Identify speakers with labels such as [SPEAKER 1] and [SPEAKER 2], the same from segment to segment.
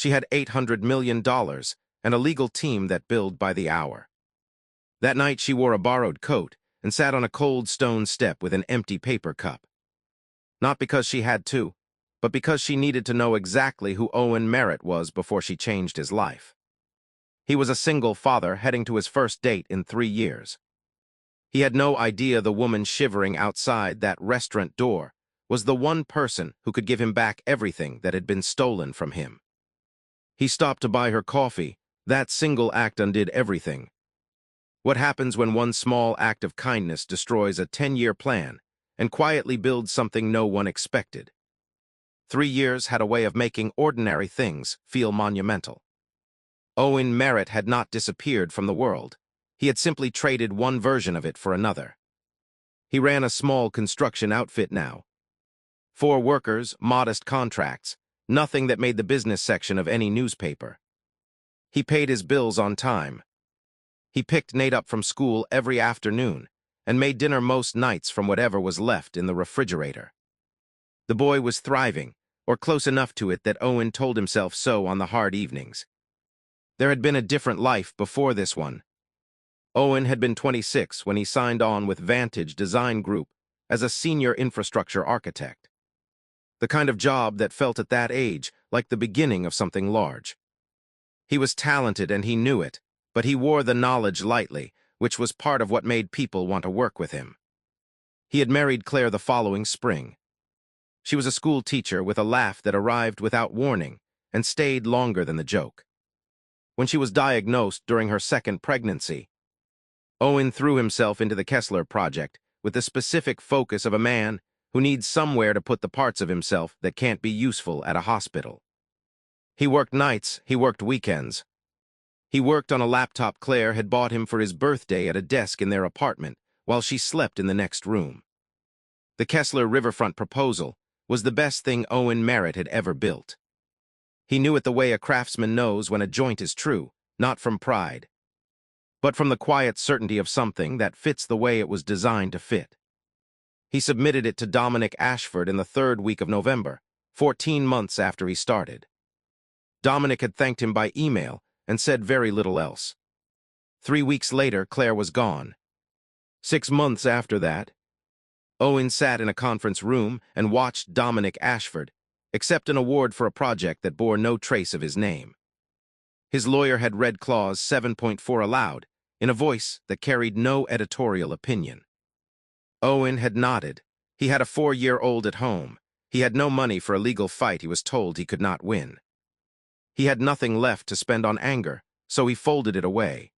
[SPEAKER 1] She had $800 million and a legal team that billed by the hour. That night she wore a borrowed coat and sat on a cold stone step with an empty paper cup. Not because she had to, but because she needed to know exactly who Owen Merritt was before she changed his life. He was a single father heading to his first date in 3 years. He had no idea the woman shivering outside that restaurant door was the one person who could give him back everything that had been stolen from him. He stopped to buy her coffee. That single act undid everything. What happens when one small act of kindness destroys a 10-year plan and quietly builds something no one expected? 3 years had a way of making ordinary things feel monumental. Owen Merritt had not disappeared from the world. He had simply traded one version of it for another. He ran a small construction outfit now. 4 workers, modest contracts, nothing that made the business section of any newspaper. He paid his bills on time. He picked Nate up from school every afternoon and made dinner most nights from whatever was left in the refrigerator. The boy was thriving, or close enough to it that Owen told himself so on the hard evenings. There had been a different life before this one. Owen had been 26 when he signed on with Vantage Design Group as a senior infrastructure architect. The kind of job that felt at that age like the beginning of something large. He was talented and he knew it, but he wore the knowledge lightly, which was part of what made people want to work with him. He had married Claire the following spring. She was a school teacher with a laugh that arrived without warning and stayed longer than the joke. When she was diagnosed during her second pregnancy, Owen threw himself into the Kessler project with the specific focus of a man who needs somewhere to put the parts of himself that can't be useful at a hospital. He worked nights, he worked weekends. He worked on a laptop Claire had bought him for his birthday at a desk in their apartment while she slept in the next room. The Kessler Riverfront proposal was the best thing Owen Merritt had ever built. He knew it the way a craftsman knows when a joint is true, not from pride, but from the quiet certainty of something that fits the way it was designed to fit. He submitted it to Dominic Ashford in the 3rd week of November, 14 months after he started. Dominic had thanked him by email and said very little else. 3 weeks later, Claire was gone. 6 months after that, Owen sat in a conference room and watched Dominic Ashford accept an award for a project that bore no trace of his name. His lawyer had read Clause 7.4 aloud, in a voice that carried no editorial opinion. Owen had nodded. He had a 4-year-old at home. He had no money for a legal fight he was told he could not win. He had nothing left to spend on anger, so he folded it away.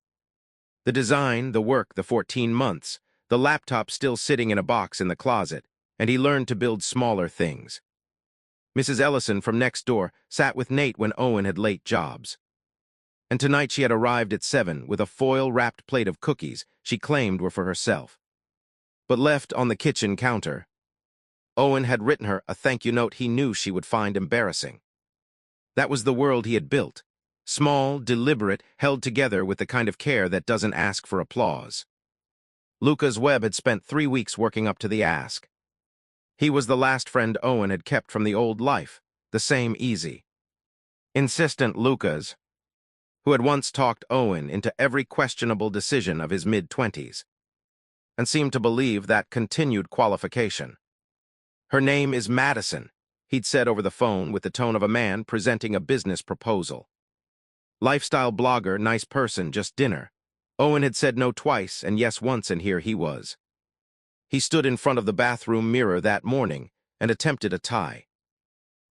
[SPEAKER 1] The design, the work, the 14 months, the laptop still sitting in a box in the closet, and he learned to build smaller things. Mrs. Ellison from next door sat with Nate when Owen had late jobs. And tonight she had arrived at 7 with a foil-wrapped plate of cookies she claimed were for herself. But left on the kitchen counter, Owen had written her a thank-you note he knew she would find embarrassing. That was the world he had built. Small, deliberate, held together with the kind of care that doesn't ask for applause. Lucas Webb had spent 3 weeks working up to the ask. He was the last friend Owen had kept from the old life, the same easy, insistent Lucas, who had once talked Owen into every questionable decision of his mid-20s, and seemed to believe that continued qualification. Her name is Madison, he'd said over the phone with the tone of a man presenting a business proposal. Lifestyle blogger, nice person, just dinner. Owen had said no twice and yes once, and here he was. He stood in front of the bathroom mirror that morning and attempted a tie.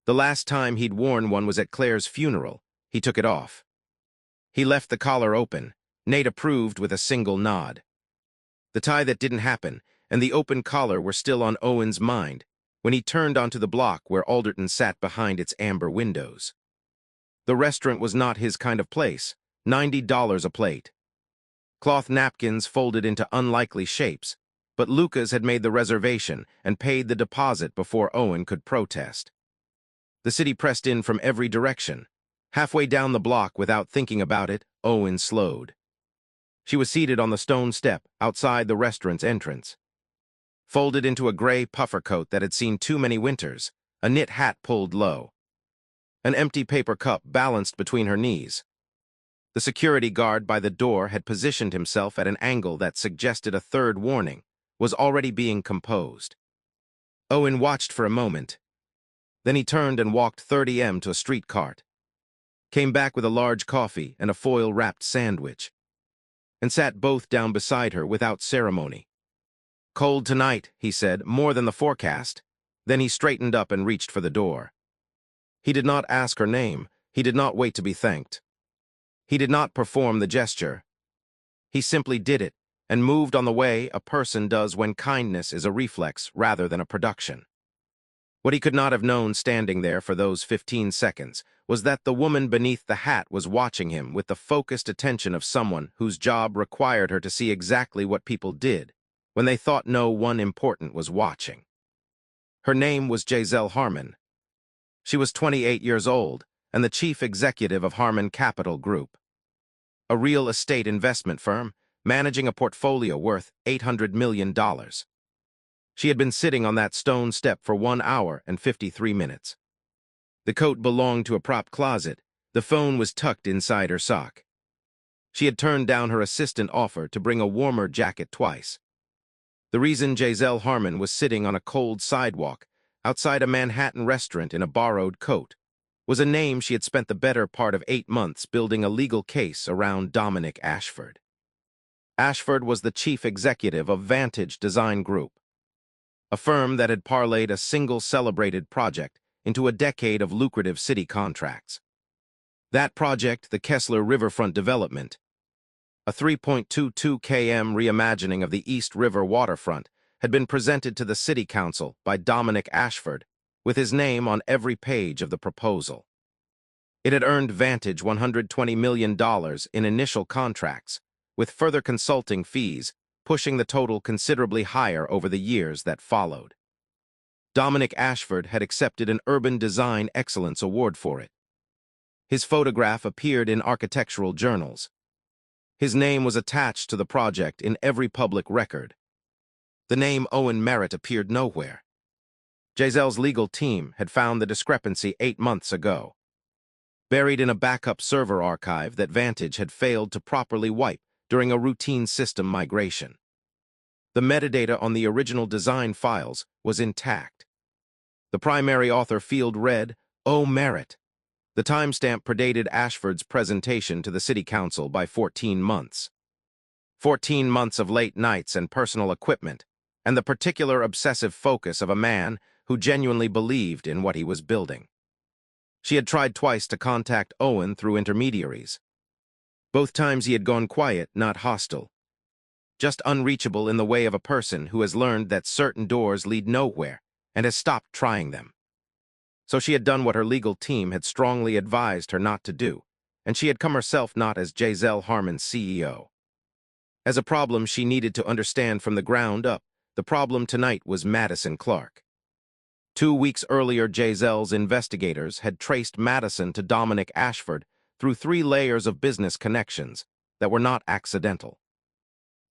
[SPEAKER 1] The last time he'd worn one was at Claire's funeral. He took it off. He left the collar open. Nate approved with a single nod. The tie that didn't happen and the open collar were still on Owen's mind when he turned onto the block where Alderton sat behind its amber windows. The restaurant was not his kind of place. $90 a plate. Cloth napkins folded into unlikely shapes, but Lucas had made the reservation and paid the deposit before Owen could protest. The city pressed in from every direction. Halfway down the block, without thinking about it, Owen slowed. She was seated on the stone step outside the restaurant's entrance. Folded into a gray puffer coat that had seen too many winters, a knit hat pulled low. an empty paper cup balanced between her knees. The security guard by the door had positioned himself at an angle that suggested a third warning was already being composed. Owen watched for a moment. Then he turned and walked 30 m to a street cart, came back with a large coffee and a foil-wrapped sandwich, and sat both down beside her without ceremony. "Cold tonight," he said, "more than the forecast." Then he straightened up and reached for the door. He did not ask her name. He did not wait to be thanked. He did not perform the gesture. He simply did it and moved on the way a person does when kindness is a reflex rather than a production. What he could not have known standing there for those 15 seconds was that the woman beneath the hat was watching him with the focused attention of someone whose job required her to see exactly what people did when they thought no one important was watching. Her name was Giselle Harmon. She was 28 years old and the chief executive of Harmon Capital Group, a real estate investment firm managing a portfolio worth $800 million. She had been sitting on that stone step for 1 hour and 53 minutes. The coat belonged to a prop closet. The phone was tucked inside her sock. She had turned down her assistant offer to bring a warmer jacket twice. The reason Giselle Harmon was sitting on a cold sidewalk outside a Manhattan restaurant in a borrowed coat was a name she had spent the better part of 8 months building a legal case around: Dominic Ashford. Ashford was the chief executive of Vantage Design Group, a firm that had parlayed a single celebrated project into a decade of lucrative city contracts. That project, the Kessler Riverfront development, a 3.22 km reimagining of the East River waterfront, had been presented to the city council by Dominic Ashford, with his name on every page of the proposal. It had earned Vantage $120 million in initial contracts, with further consulting fees pushing the total considerably higher over the years that followed. Dominic Ashford had accepted an Urban Design Excellence Award for it. His photograph appeared in architectural journals. His name was attached to the project in every public record. The name Owen Merritt appeared nowhere. Giselle's legal team had found the discrepancy 8 months ago, buried in a backup server archive that Vantage had failed to properly wipe during a routine system migration. The metadata on the original design files was intact. The primary author field read, "O. Merritt." The timestamp predated Ashford's presentation to the city council by 14 months. 14 months of late nights and personal equipment, and the particular obsessive focus of a man who genuinely believed in what he was building. She had tried twice to contact Owen through intermediaries. Both times he had gone quiet, not hostile, just unreachable in the way of a person who has learned that certain doors lead nowhere and has stopped trying them. So she had done what her legal team had strongly advised her not to do, and she had come herself not as Giselle Harmon's CEO. As a problem she needed to understand from the ground up, the problem tonight was Madison Clark. 2 weeks earlier, Giselle's investigators had traced Madison to Dominic Ashford through 3 layers of business connections that were not accidental.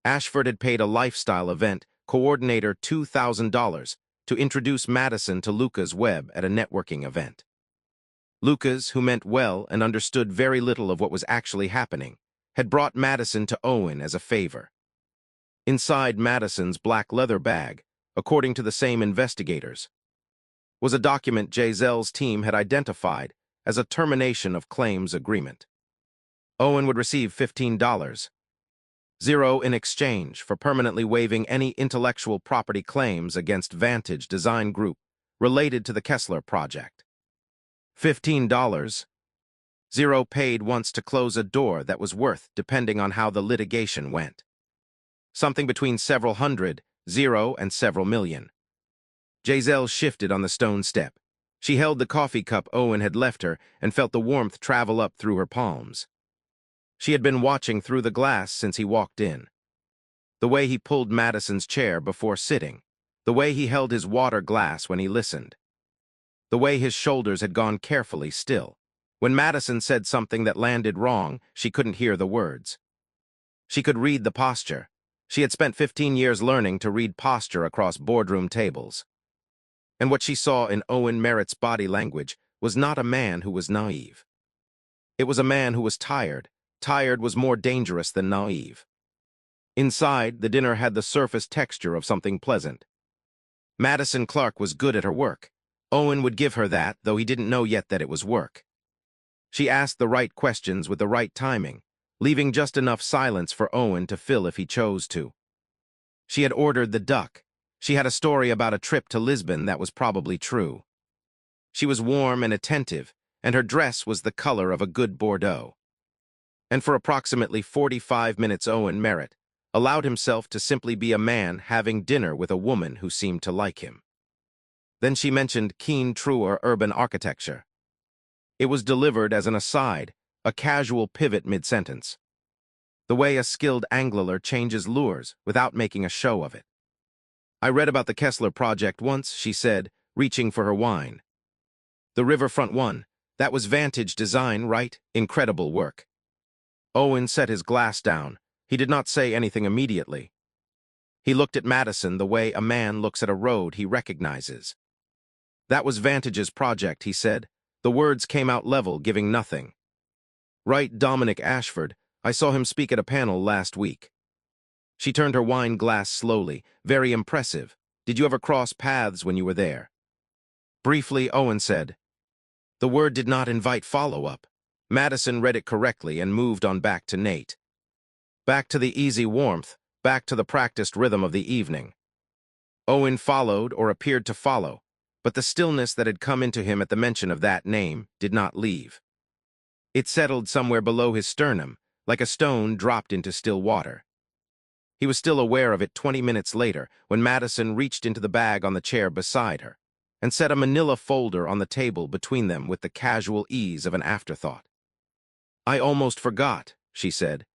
[SPEAKER 1] Ashford had paid a lifestyle event coordinator $2,000 to introduce Madison to Lucas Webb at a networking event. Lucas, who meant well and understood very little of what was actually happening, had brought Madison to Owen as a favor. Inside Madison's black leather bag, according to the same investigators, was a document Giselle's team had identified as a termination of claims agreement. Owen would receive $15, zero in exchange for permanently waiving any intellectual property claims against Vantage Design Group related to the Kessler project. $15, zero paid once to close a door that was worth, depending on how the litigation went, something between several hundred, zero, and several million. Giselle shifted on the stone step. She held the coffee cup Owen had left her and felt the warmth travel up through her palms. She had been watching through the glass since he walked in. The way he pulled Madison's chair before sitting, the way he held his water glass when he listened, the way his shoulders had gone carefully still. When Madison said something that landed wrong, she couldn't hear the words. She could read the posture. She had spent 15 years learning to read posture across boardroom tables. And what she saw in Owen Merritt's body language was not a man who was naive. It was a man who was tired. Tired was more dangerous than naive. Inside, the dinner had the surface texture of something pleasant. Madison Clark was good at her work. Owen would give her that, though he didn't know yet that it was work. She asked the right questions with the right timing, leaving just enough silence for Owen to fill if he chose to. She had ordered the duck. She had a story about a trip to Lisbon that was probably true. She was warm and attentive, and her dress was the color of a good Bordeaux. And for approximately 45 minutes Owen Merritt allowed himself to simply be a man having dinner with a woman who seemed to like him. Then she mentioned keen, truer urban architecture. It was delivered as an aside, a casual pivot mid-sentence. The way a skilled angler changes lures without making a show of it. I read about the Kessler project once, she said, reaching for her wine. The riverfront one, that was Vantage design, right? Incredible work. Owen set his glass down. He did not say anything immediately. He looked at Madison the way a man looks at a road he recognizes. That was Vantage's project, he said. The words came out level, giving nothing. Right, Dominic Ashford. I saw him speak at a panel last week. She turned her wine glass slowly. Very impressive. Did you ever cross paths when you were there? Briefly, Owen said. The word did not invite follow-up. Madison read it correctly and moved on back to Nate. Back to the easy warmth, back to the practiced rhythm of the evening. Owen followed, or appeared to follow, but the stillness that had come into him at the mention of that name did not leave. It settled somewhere below his sternum, like a stone dropped into still water. He was still aware of it 20 minutes later when Madison reached into the bag on the chair beside her and set a manila folder on the table between them with the casual ease of an afterthought. I almost forgot, she said.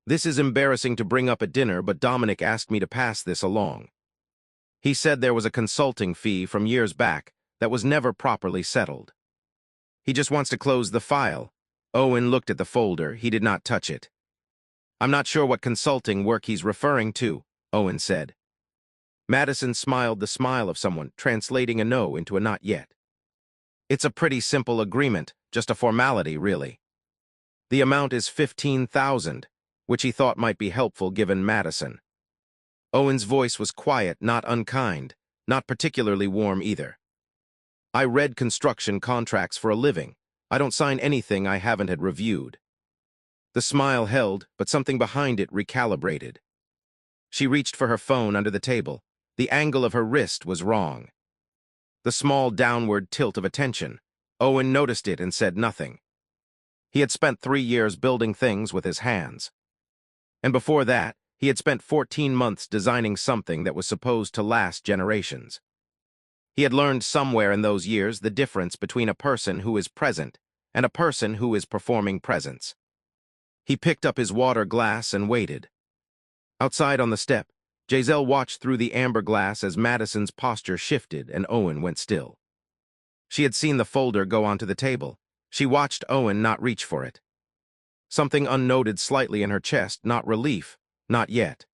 [SPEAKER 1] This is embarrassing to bring up at dinner, but Dominic asked me to pass this along. He said there was a consulting fee from years back that was never properly settled. He just wants to close the file. Owen looked at the folder. He did not touch it. I'm not sure what consulting work he's referring to, Owen said. Madison smiled the smile of someone translating a no into a not yet. It's a pretty simple agreement, just a formality, really. The amount is $15,000, which he thought might be helpful given Madison. Owen's voice was quiet, not unkind, not particularly warm either. I read construction contracts for a living. I don't sign anything I haven't had reviewed. The smile held, but something behind it recalibrated. She reached for her phone under the table. The angle of her wrist was wrong. The small downward tilt of attention. Owen noticed it and said nothing. He had spent 3 years building things with his hands. And before that, he had spent 14 months designing something that was supposed to last generations. He had learned somewhere in those years the difference between a person who is present and a person who is performing presence. He picked up his water glass and waited. Outside on the step, Giselle watched through the amber glass as Madison's posture shifted and Owen went still. She had seen the folder go onto the table. She watched Owen not reach for it. Something unnoted slightly in her chest, not relief, not yet.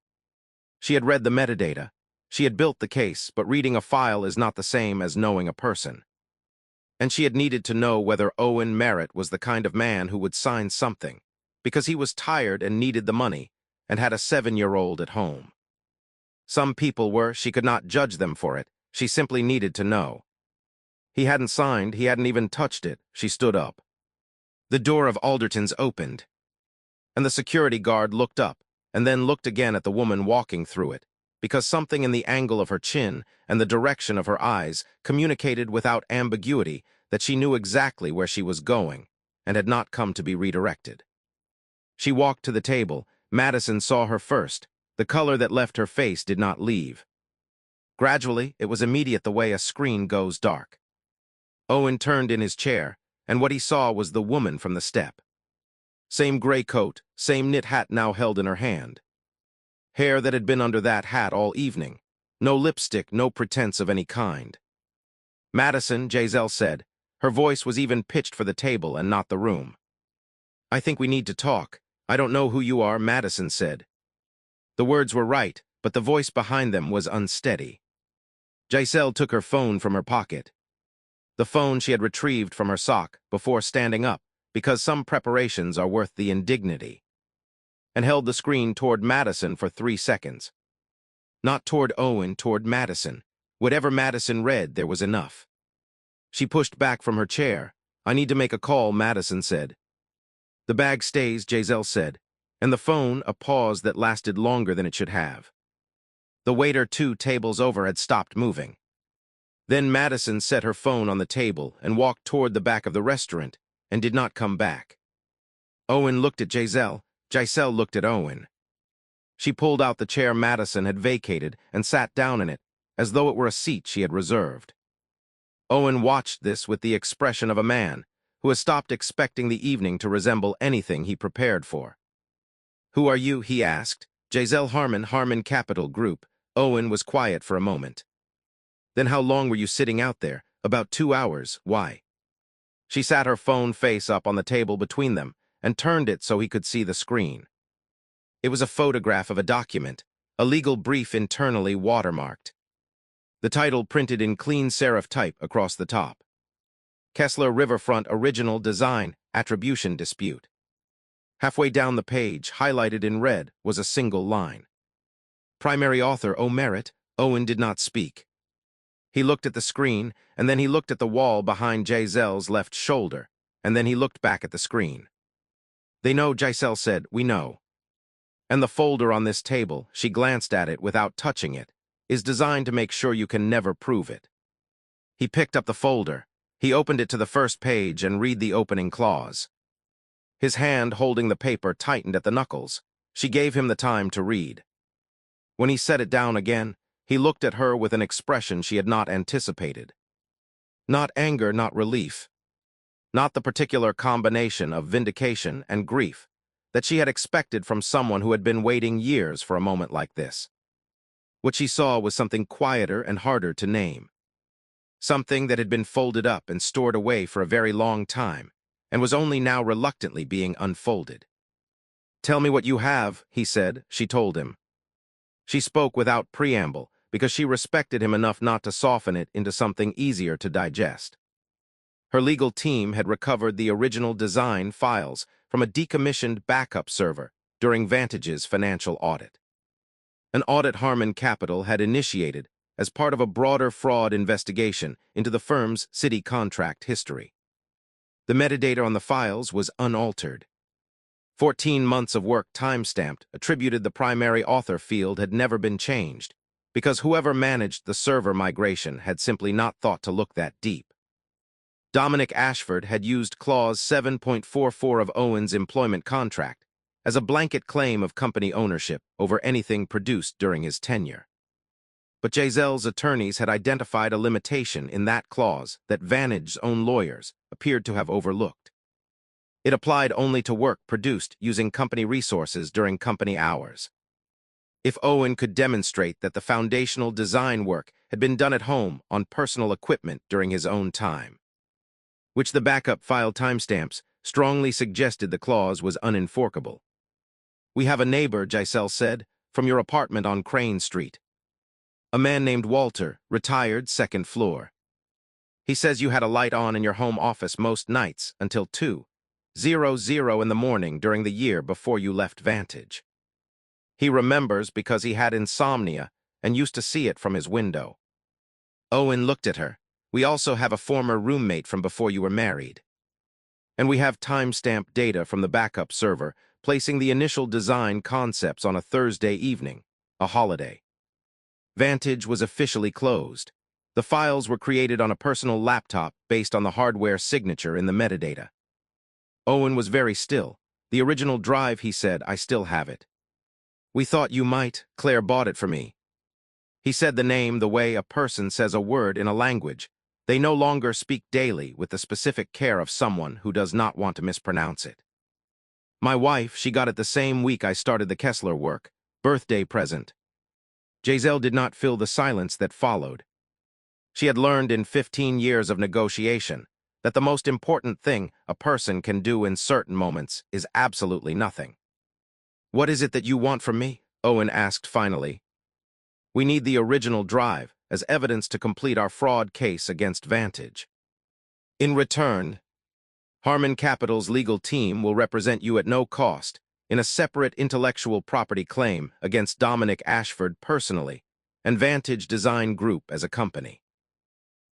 [SPEAKER 1] She had read the metadata. She had built the case, but reading a file is not the same as knowing a person. And she had needed to know whether Owen Merritt was the kind of man who would sign something, because he was tired and needed the money, and had a 7-year-old at home. Some people were, she could not judge them for it, she simply needed to know. He hadn't signed, he hadn't even touched it. She stood up. The door of Alderton's opened, and the security guard looked up, and then looked again at the woman walking through it, because something in the angle of her chin and the direction of her eyes communicated without ambiguity that she knew exactly where she was going and had not come to be redirected. She walked to the table. Madison saw her first. The color that left her face did not leave. Gradually, it was immediate the way a screen goes dark. Owen turned in his chair, and what he saw was the woman from the step. Same gray coat, same knit hat now held in her hand. Hair that had been under that hat all evening. No lipstick, no pretense of any kind. Madison, Giselle said. Her voice was even pitched for the table and not the room. I think we need to talk. I don't know who you are, Madison said. The words were right, but the voice behind them was unsteady. Giselle took her phone from her pocket. the phone she had retrieved from her sock before standing up, because some preparations are worth the indignity, and held the screen toward Madison for 3 seconds. Not toward Owen, toward Madison. Whatever Madison read, there was enough. She pushed back from her chair. "I need to make a call," Madison said. "The bag stays," Giselle said, and the phone a pause that lasted longer than it should have. The waiter 2 tables over had stopped moving. Then Madison set her phone on the table and walked toward the back of the restaurant and did not come back. Owen looked at Giselle. Giselle looked at Owen. She pulled out the chair Madison had vacated and sat down in it, as though it were a seat she had reserved. Owen watched this with the expression of a man who has stopped expecting the evening to resemble anything he prepared for. "Who are you?" he asked. "Giselle Harmon, Harmon Capital Group." Owen was quiet for a moment. "Then how long were you sitting out there?" "About 2 hours. Why?" She sat her phone face up on the table between them and turned it so he could see the screen. It was a photograph of a document, a legal brief internally watermarked. The title printed in clean serif type across the top. Kessler Riverfront Original Design Attribution Dispute. Halfway down the page, highlighted in red, was a single line. Primary author O'Merritt. Owen did not speak. He looked at the screen, and then he looked at the wall behind Giselle's left shoulder, and then he looked back at the screen. "They know," Giselle said. "We know. And the folder on this table," she glanced at it without touching it, "is designed to make sure you can never prove it." He picked up the folder. He opened it to the first page and read the opening clause. His hand holding the paper tightened at the knuckles. She gave him the time to read. When he set it down again, he looked at her with an expression she had not anticipated. Not anger, not relief. Not the particular combination of vindication and grief that she had expected from someone who had been waiting years for a moment like this. What she saw was something quieter and harder to name. Something that had been folded up and stored away for a very long time, and was only now reluctantly being unfolded. "Tell me what you have," he said. She told him. She spoke without preamble, because she respected him enough not to soften it into something easier to digest. Her legal team had recovered the original design files from a decommissioned backup server during Vantage's financial audit. An audit Harmon Capital had initiated as part of a broader fraud investigation into the firm's city contract history. The metadata on the files was unaltered. 14 months of work timestamped attributed the primary author field had never been changed, because whoever managed the server migration had simply not thought to look that deep. Dominic Ashford had used Clause 7.44 of Owen's employment contract as a blanket claim of company ownership over anything produced during his tenure. But Giselle's attorneys had identified a limitation in that clause that Vantage's own lawyers appeared to have overlooked. It applied only to work produced using company resources during company hours. If Owen could demonstrate that the foundational design work had been done at home on personal equipment during his own time, which the backup file timestamps strongly suggested the clause was unenforceable. "We have a neighbor," Giselle said, "from your apartment on Crane Street. A man named Walter, retired, 2nd floor. He says you had a light on in your home office most nights until 2:00 in the morning during the year before you left Vantage. He remembers because he had insomnia and used to see it from his window." Owen looked at her. "We also have a former roommate from before you were married. And we have timestamp data from the backup server placing the initial design concepts on a Thursday evening, a holiday. Vantage was officially closed. The files were created on a personal laptop based on the hardware signature in the metadata." Owen was very still. "The original drive," he said, "I still have it. We thought you might. Claire bought it for me." He said the name the way a person says a word in a language they no longer speak daily with the specific care of someone who does not want to mispronounce it. "My wife, she got it the same week I started the Kessler work. Birthday present." Giselle did not fill the silence that followed. She had learned in 15 years of negotiation that the most important thing a person can do in certain moments is absolutely nothing. "What is it that you want from me?" Owen asked finally. "We need the original drive as evidence to complete our fraud case against Vantage." In return, Harmon Capital's legal team will represent you at no cost in a separate intellectual property claim against Dominic Ashford personally and Vantage Design Group as a company.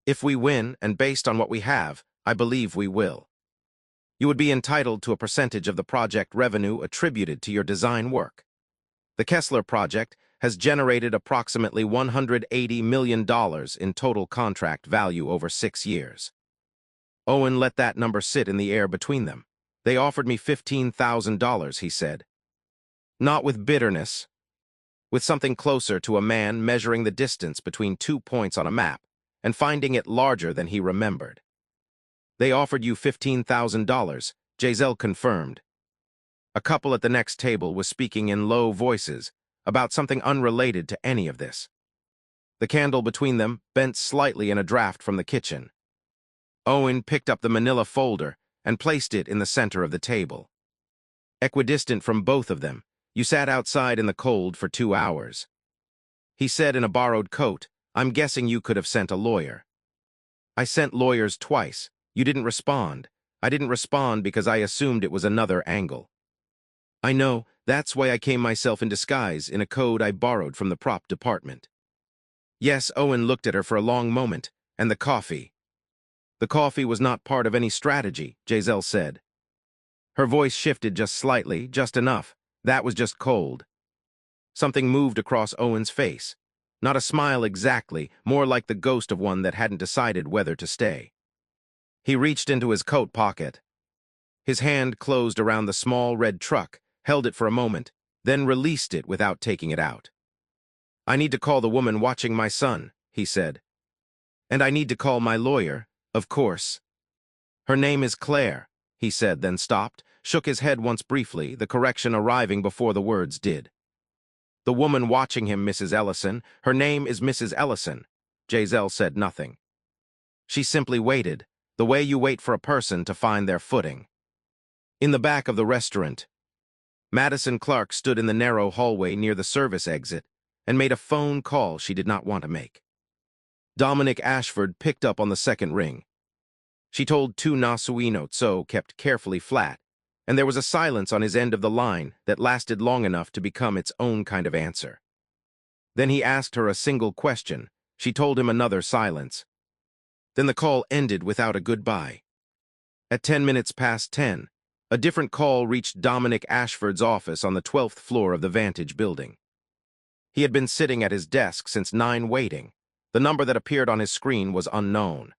[SPEAKER 1] If we win, and based on what we have, I believe we will, you would be entitled to a percentage of the project revenue attributed to your design work. The Kessler project has generated approximately $180 million in total contract value over 6 years. Owen let that number sit in the air between them. They offered me $15,000, he said. Not with bitterness, with something closer to a man measuring the distance between 2 points on a map and finding it larger than he remembered. They offered you $15,000, Giselle confirmed. A couple at the next table was speaking in low voices about something unrelated to any of this. The candle between them bent slightly in a draft from the kitchen. Owen picked up the manila folder and placed it in the center of the table. Equidistant from both of them, you sat outside in the cold for 2 hours. He said in a borrowed coat, I'm guessing you could have sent a lawyer. I sent lawyers twice. You didn't respond. I didn't respond because I assumed it was another angle. I know, that's why I came myself in disguise in a code I borrowed from the prop department. Yes, Owen looked at her for a long moment, and the coffee. The coffee was not part of any strategy, Giselle said. Her voice shifted just slightly, just enough. That was just cold. Something moved across Owen's face. Not a smile exactly, more like the ghost of one that hadn't decided whether to stay. He reached into his coat pocket. His hand closed around the small red truck, held it for a moment, then released it without taking it out. I need to call the woman watching my son, he said. And I need to call my lawyer, of course. Her name is Claire, he said, then stopped, shook his head once briefly, the correction arriving before the words did. The woman watching him, Mrs. Ellison, her name is Mrs. Ellison. Giselle said nothing. She simply waited, the way you wait for a person to find their footing. In the back of the restaurant, Madison Clark stood in the narrow hallway near the service exit and made a phone call she did not want to make. Dominic Ashford picked up on the second ring. She told two Nasui notes, so kept carefully flat, and there was a silence on his end of the line that lasted long enough to become its own kind of answer. Then he asked her a single question. She told him another silence. Then the call ended without a goodbye. At 10 minutes past 10, a different call reached Dominic Ashford's office on the 12th floor of the Vantage building. He had been sitting at his desk since 9 waiting. The number that appeared on his screen was unknown.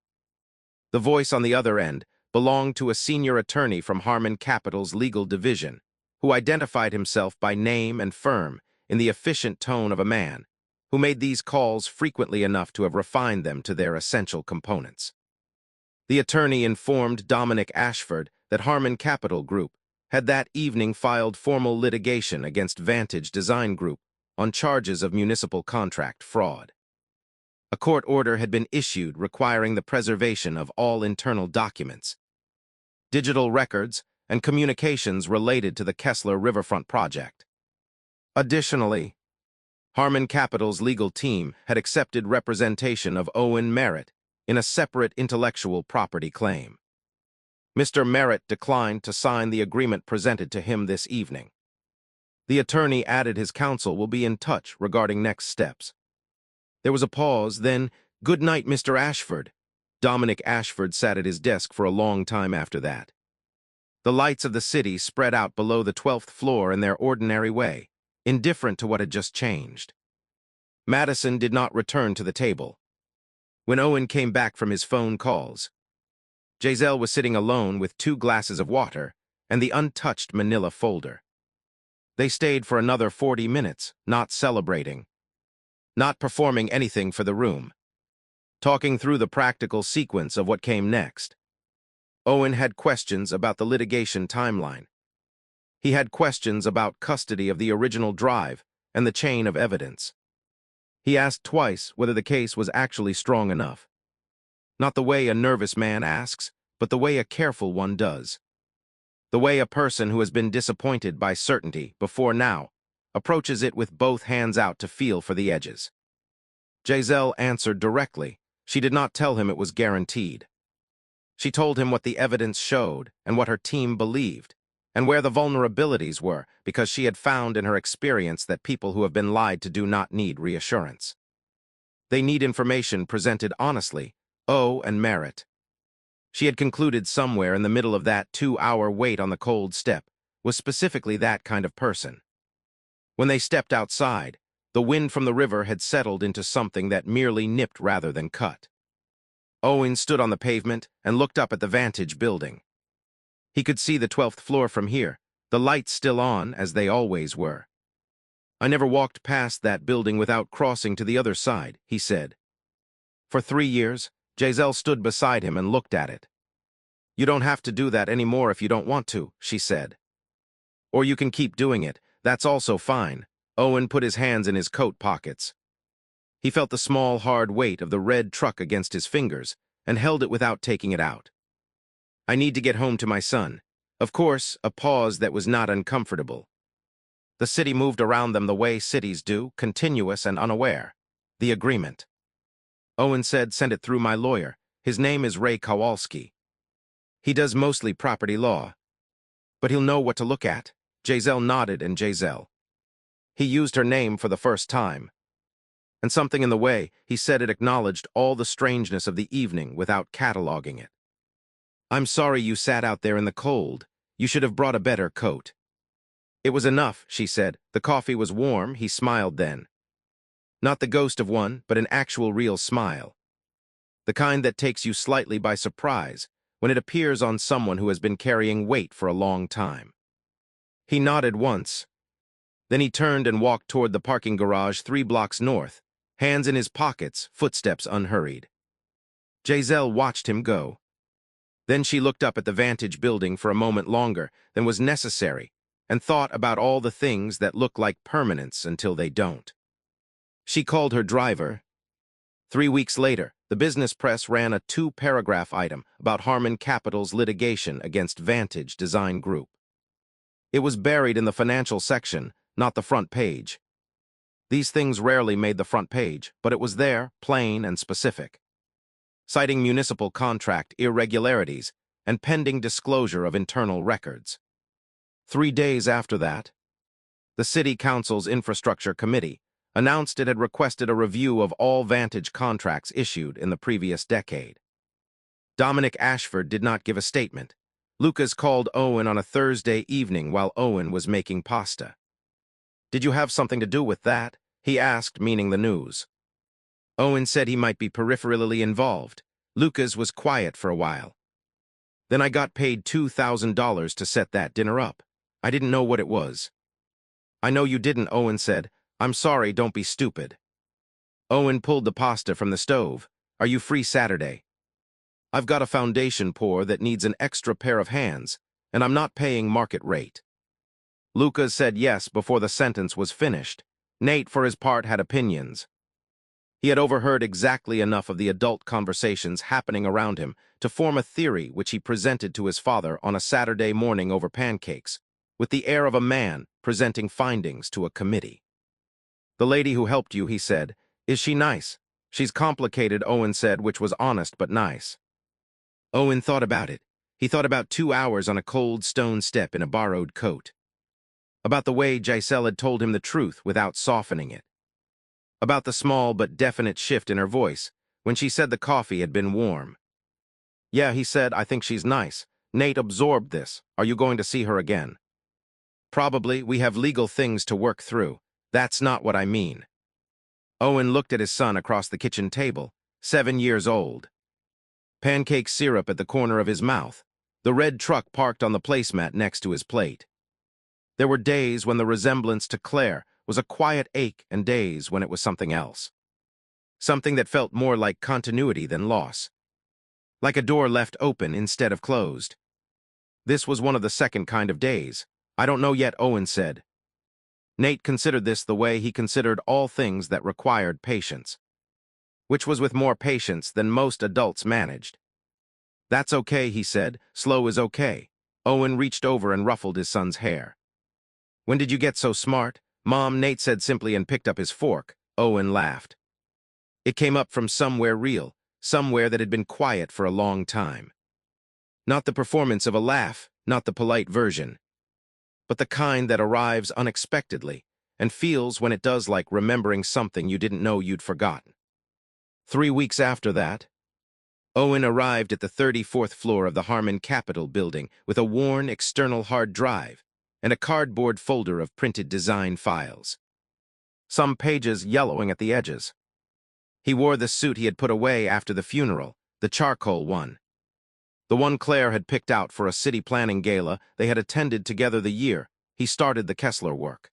[SPEAKER 1] The voice on the other end belonged to a senior attorney from Harmon Capital's legal division, who identified himself by name and firm in the efficient tone of a man who made these calls frequently enough to have refined them to their essential components. The attorney informed Dominic Ashford that Harmon Capital Group had that evening filed formal litigation against Vantage Design Group on charges of municipal contract fraud. A court order had been issued requiring the preservation of all internal documents, digital records, and communications related to the Kessler Riverfront project. Additionally, Harmon Capital's legal team had accepted representation of Owen Merritt in a separate intellectual property claim. Mr. Merritt declined to sign the agreement presented to him this evening. The attorney added his counsel will be in touch regarding next steps. There was a pause, then, "Good night, Mr. Ashford." Dominic Ashford sat at his desk for a long time after that. The lights of the city spread out below the 12th floor in their ordinary way, indifferent to what had just changed. Madison did not return to the table. When Owen came back from his phone calls, Giselle was sitting alone with 2 glasses of water and the untouched manila folder. They stayed for another 40 minutes, not celebrating, not performing anything for the room, talking through the practical sequence of what came next. Owen had questions about the litigation timeline. He had questions about custody of the original drive and the chain of evidence. He asked twice whether the case was actually strong enough. Not the way a nervous man asks, but the way a careful one does. The way a person who has been disappointed by certainty before now approaches it with both hands out to feel for the edges. Giselle answered directly. She did not tell him it was guaranteed. She told him what the evidence showed and what her team believed, and where the vulnerabilities were, because she had found in her experience that people who have been lied to do not need reassurance. They need information presented honestly, and merit. She had concluded somewhere in the middle of that 2-hour wait on the cold step was specifically that kind of person. When they stepped outside, the wind from the river had settled into something that merely nipped rather than cut. Owen stood on the pavement and looked up at the Vantage building. He could see the 12th floor from here, the lights still on, as they always were. "I never walked past that building without crossing to the other side," he said. For 3 years, Giselle stood beside him and looked at it. "You don't have to do that anymore if you don't want to," she said. "Or you can keep doing it. That's also fine." Owen put his hands in his coat pockets. He felt the small, hard weight of the red truck against his fingers and held it without taking it out. "I need to get home to my son." Of course, a pause that was not uncomfortable. The city moved around them the way cities do, continuous and unaware. The agreement. Owen said, "Send it through my lawyer. His name is Ray Kowalski. He does mostly property law. But he'll know what to look at." Giselle nodded, and Giselle. He used her name for the first time. And something in the way he said it acknowledged all the strangeness of the evening without cataloging it. "I'm sorry you sat out there in the cold. You should have brought a better coat." "It was enough," she said. "The coffee was warm." He smiled then. Not the ghost of one, but an actual real smile. The kind that takes you slightly by surprise when it appears on someone who has been carrying weight for a long time. He nodded once. Then he turned and walked toward the parking garage 3 blocks north, hands in his pockets, footsteps unhurried. Giselle watched him go. Then she looked up at the Vantage building for a moment longer than was necessary and thought about all the things that look like permanence until they don't. She called her driver. 3 weeks later, the business press ran a 2-paragraph item about Harmon Capital's litigation against Vantage Design Group. It was buried in the financial section, not the front page. These things rarely made the front page, but it was there, plain and specific, citing municipal contract irregularities and pending disclosure of internal records. 3 days after that, the City Council's Infrastructure Committee announced it had requested a review of all Vantage contracts issued in the previous decade. Dominic Ashford did not give a statement. Lucas called Owen on a Thursday evening while Owen was making pasta. "Did you have something to do with that?" he asked, meaning the news. Owen said he might be peripherally involved. Lucas was quiet for a while. "Then I got paid $2,000 to set that dinner up. I didn't know what it was." "I know you didn't," Owen said. "I'm sorry, don't be stupid." Owen pulled the pasta from the stove. "Are you free Saturday? I've got a foundation pour that needs an extra pair of hands, and I'm not paying market rate." Lucas said yes before the sentence was finished. Nate, for his part, had opinions. He had overheard exactly enough of the adult conversations happening around him to form a theory which he presented to his father on a Saturday morning over pancakes, with the air of a man presenting findings to a committee. "The lady who helped you," he said, "is she nice?" "She's complicated," Owen said, which was honest but nice. Owen thought about it. He thought about 2 hours on a cold stone step in a borrowed coat. About the way Giselle had told him the truth without softening it. About the small but definite shift in her voice when she said the coffee had been warm. "Yeah," he said, "I think she's nice." Nate absorbed this. "Are you going to see her again?" "Probably. We have legal things to work through." "That's not what I mean." Owen looked at his son across the kitchen table, 7 years old. Pancake syrup at the corner of his mouth, the red truck parked on the placemat next to his plate. There were days when the resemblance to Claire was a quiet ache and days when it was something else. Something that felt more like continuity than loss. Like a door left open instead of closed. This was one of the second kind of days. "I don't know yet," Owen said. Nate considered this the way he considered all things that required patience, which was with more patience than most adults managed. "That's okay," he said. "Slow is okay." Owen reached over and ruffled his son's hair. "When did you get so smart?" "Mom," Nate said simply and picked up his fork. Owen laughed. It came up from somewhere real, somewhere that had been quiet for a long time. Not the performance of a laugh, not the polite version, but the kind that arrives unexpectedly and feels when it does like remembering something you didn't know you'd forgotten. 3 weeks after that, Owen arrived at the 34th floor of the Harmon Capitol building with a worn external hard drive and a cardboard folder of printed design files, some pages yellowing at the edges. He wore the suit he had put away after the funeral, the charcoal one. The one Claire had picked out for a city planning gala they had attended together the year he started the Kessler work.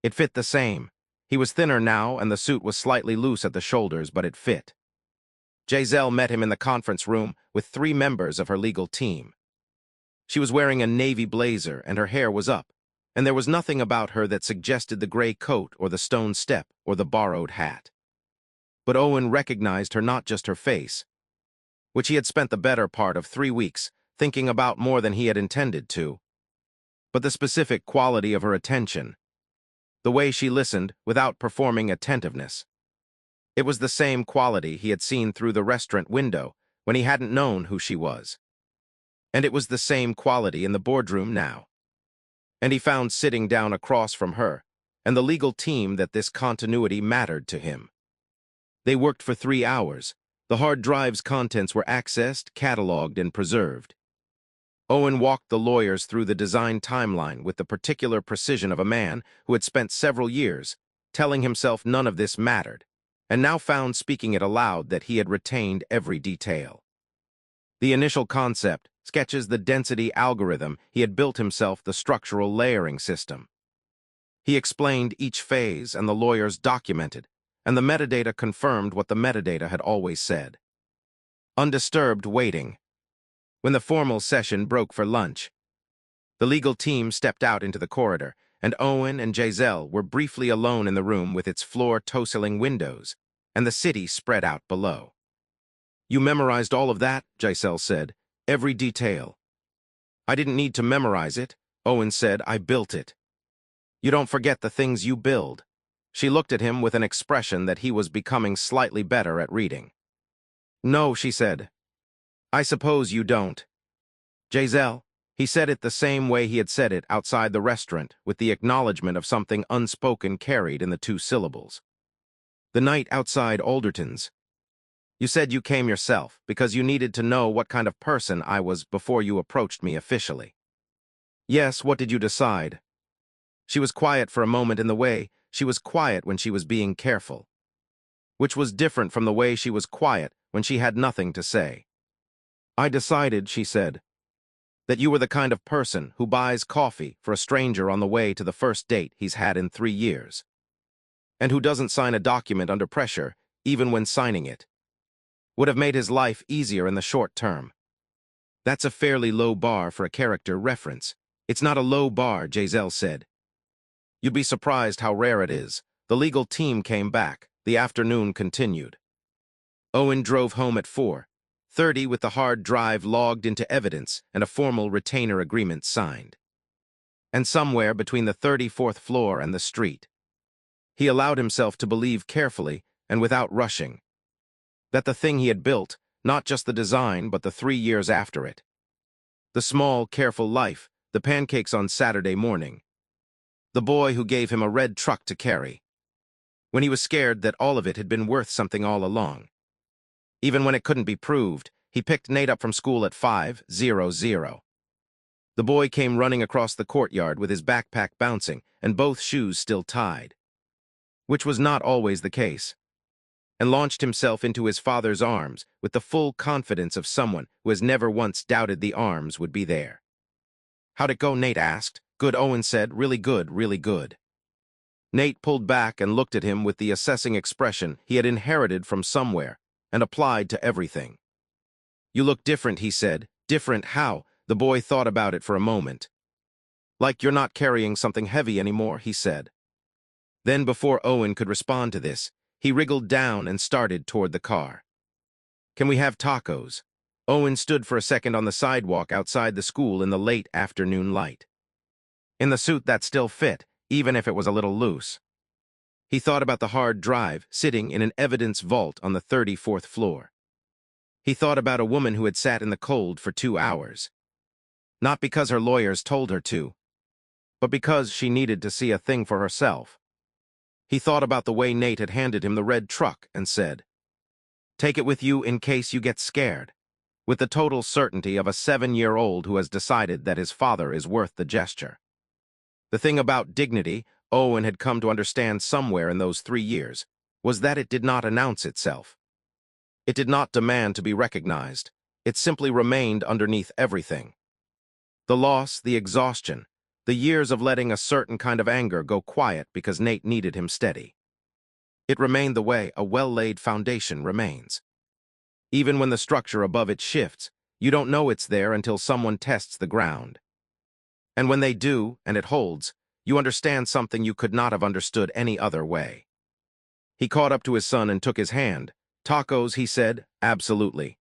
[SPEAKER 1] It fit the same. He was thinner now, and the suit was slightly loose at the shoulders, but it fit. Giselle met him in the conference room with 3 members of her legal team. She was wearing a navy blazer, and her hair was up, and there was nothing about her that suggested the gray coat or the stone step or the borrowed hat. But Owen recognized her, not just her face, which he had spent the better part of 3 weeks thinking about more than he had intended to, but the specific quality of her attention, the way she listened without performing attentiveness. It was the same quality he had seen through the restaurant window when he hadn't known who she was. And it was the same quality in the boardroom now. And he found sitting down across from her and the legal team that this continuity mattered to him. They worked for 3 hours. The hard drive's contents were accessed, cataloged, and preserved. Owen walked the lawyers through the design timeline with the particular precision of a man who had spent several years telling himself none of this mattered, and now found speaking it aloud that he had retained every detail. The initial concept sketches the density algorithm he had built himself, the structural layering system. He explained each phase, and the lawyers documented, and the metadata confirmed what the metadata had always said. Undisturbed waiting. When the formal session broke for lunch, the legal team stepped out into the corridor, and Owen and Giselle were briefly alone in the room with its floor-to-ceiling windows and the city spread out below. "You memorized all of that," Giselle said. "Every detail." "I didn't need to memorize it," Owen said. "I built it." "You don't forget the things you build." She looked at him with an expression that he was becoming slightly better at reading. "No," she said. "I suppose you don't." "Giselle," he said it the same way he had said it outside the restaurant, with the acknowledgement of something unspoken carried in the 2 syllables. "The night outside Alderton's. You said you came yourself because you needed to know what kind of person I was before you approached me officially." "Yes, what did you decide?" She was quiet for a moment in the way she was quiet when she was being careful, which was different from the way she was quiet when she had nothing to say. "I decided," she said, "that you were the kind of person who buys coffee for a stranger on the way to the first date he's had in 3 years, and who doesn't sign a document under pressure, even when signing it. Would have made his life easier in the short term." "That's a fairly low bar for a character reference." "It's not a low bar," Giselle said. "You'd be surprised how rare it is." The legal team came back. The afternoon continued. Owen drove home at 4:30 with the hard drive logged into evidence and a formal retainer agreement signed. And somewhere between the 34th floor and the street, he allowed himself to believe carefully and without rushing that the thing he had built, not just the design but the 3 years after it, the small, careful life, the pancakes on Saturday morning, the boy who gave him a red truck to carry, when he was scared that all of it had been worth something all along. Even when it couldn't be proved, he picked Nate up from school at 5:00. The boy came running across the courtyard with his backpack bouncing and both shoes still tied, which was not always the case, and launched himself into his father's arms with the full confidence of someone who has never once doubted the arms would be there. "How'd it go?" Nate asked. "Good," Owen said. "Really good, really good." Nate pulled back and looked at him with the assessing expression he had inherited from somewhere and applied to everything. "You look different," he said. "Different how?" The boy thought about it for a moment. "Like you're not carrying something heavy anymore," he said. Then, before Owen could respond to this, he wriggled down and started toward the car. "Can we have tacos?" Owen stood for a second on the sidewalk outside the school in the late afternoon light, in the suit that still fit, even if it was a little loose. He thought about the hard drive sitting in an evidence vault on the 34th floor. He thought about a woman who had sat in the cold for 2 hours. Not because her lawyers told her to, but because she needed to see a thing for herself. He thought about the way Nate had handed him the red truck and said, "Take it with you in case you get scared," with the total certainty of a 7-year-old who has decided that his father is worth the gesture. The thing about dignity Owen had come to understand somewhere in those 3 years was that it did not announce itself. It did not demand to be recognized. It simply remained underneath everything. The loss, the exhaustion, the years of letting a certain kind of anger go quiet because Nate needed him steady. It remained the way a well-laid foundation remains. Even when the structure above it shifts, you don't know it's there until someone tests the ground. And when they do, and it holds, you understand something you could not have understood any other way. He caught up to his son and took his hand. "Tacos," he said. "Absolutely."